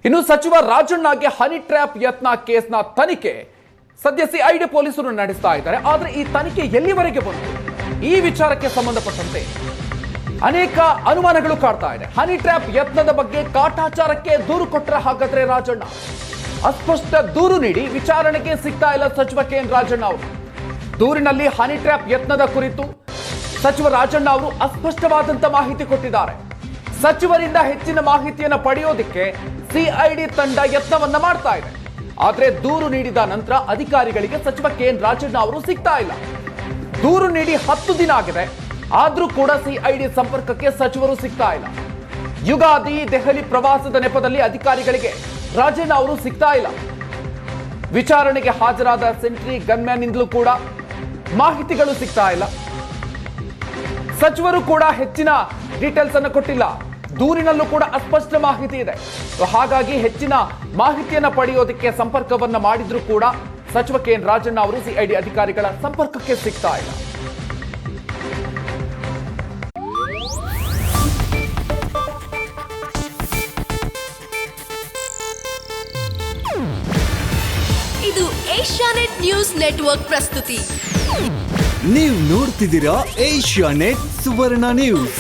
ಇನ್ನು ಸಚಿವ ರಾಜಣ್ಣಗೆ honey trap ಯತ್ನ ಕೇಸ್ನ ತನಿಖೆ ಸದ್ಯ ಸಿಐಡಿ ಪೊಲೀಸರು ನಡೆಸ್ತಾ ಇದ್ದಾರೆ. ಆದರೆ ಈ ತನಿಖೆ ಎಲ್ಲಿವರೆಗೆ ಬಂತು, ಈ ವಿಚಾರಕ್ಕೆ ಸಂಬಂಧಪಟ್ಟಂತೆ ಅನೇಕ ಅನುಮಾನಗಳು ಕಾಡ್ತಾ ಇದೆ. ಹನಿ ಟ್ರ್ಯಾಪ್ ಯತ್ನದ ಬಗ್ಗೆ ಕಾಟಾಚಾರಕ್ಕೆ ದೂರು ಕೊಟ್ಟರೆ ಹಾಗಾದ್ರೆ ರಾಜಣ್ಣ ಅಸ್ಪಷ್ಟ ದೂರು ನೀಡಿ ವಿಚಾರಣೆಗೆ ಸಿಗ್ತಾ ಇಲ್ಲ ಸಚಿವ ಕೆ.ಎನ್. ರಾಜಣ್ಣ ಅವರು. ದೂರಿನಲ್ಲಿ ಹನಿ ಟ್ರ್ಯಾಪ್ ಯತ್ನದ ಕುರಿತು ಸಚಿವ ರಾಜಣ್ಣ ಅವರು ಅಸ್ಪಷ್ಟವಾದಂತ ಮಾಹಿತಿ ಕೊಟ್ಟಿದ್ದಾರೆ. ಸಚಿವರಿಂದ ಹೆಚ್ಚಿನ ಮಾಹಿತಿಯನ್ನು ಪಡೆಯೋದಕ್ಕೆ ಸಿಐಡಿ ತಂಡ ಯತ್ನವನ್ನ ಮಾಡ್ತಾ ಇದೆ. ಆದ್ರೆ ದೂರು ನೀಡಿದ ನಂತರ ಅಧಿಕಾರಿಗಳಿಗೆ ಸಚಿವ ಕೆ.ಎನ್. ರಾಜಣ್ಣ ಅವರು ಸಿಗ್ತಾ ಇಲ್ಲ. ದೂರು ನೀಡಿ 10 ದಿನ ಆಗಿದೆ, ಆದ್ರೂ ಕೂಡ ಸಿಐಡಿ ಸಂಪರ್ಕಕ್ಕೆ ಸಚಿವರು ಸಿಗ್ತಾ ಇಲ್ಲ. ಯುಗಾದಿ ದೆಹಲಿ ಪ್ರವಾಸದ ನೆಪದಲ್ಲಿ ಅಧಿಕಾರಿಗಳಿಗೆ ರಾಜಣ್ಣ ಅವರು ಸಿಗ್ತಾ ಇಲ್ಲ. ವಿಚಾರಣೆಗೆ ಹಾಜರಾದ ಸೆಂಟ್ರಿ ಗನ್ಮ್ಯಾನ್ ನಿಂದಲೂ ಕೂಡ ಮಾಹಿತಿಗಳು ಸಿಗ್ತಾ ಇಲ್ಲ. ಸಚಿವರು ಕೂಡ ಹೆಚ್ಚಿನ ಡೀಟೇಲ್ಸ್ ಅನ್ನು ಕೊಟ್ಟಿಲ್ಲ. ದೂರಿನಲ್ಲೂ ಕೂಡ ಅಸ್ಪಷ್ಟ ಮಾಹಿತಿ ಇದೆ. ಹಾಗಾಗಿ ಹೆಚ್ಚಿನ ಮಾಹಿತಿಯನ್ನು ಪಡೆಯೋದಕ್ಕೆ ಸಂಪರ್ಕವನ್ನ ಮಾಡಿದ್ರು ಕೂಡ ಸಚಿವ ಕೆ.ಎನ್. ರಾಜಣ್ಣ ಅವರು ಸಿಐಡಿ ಅಧಿಕಾರಿಗಳ ಸಂಪರ್ಕಕ್ಕೆ ಸಿಗ್ತಾ ಇಲ್ಲ. ಇದು ಏಷ್ಯಾನೆಟ್ ನ್ಯೂಸ್ ನೆಟ್ವರ್ಕ್ ಪ್ರಸ್ತುತಿ. ನೀವು ನೋಡ್ತಿದ್ದೀರಾ ಏಷ್ಯಾನೆಟ್ ಸುವರ್ಣ ನ್ಯೂಸ್.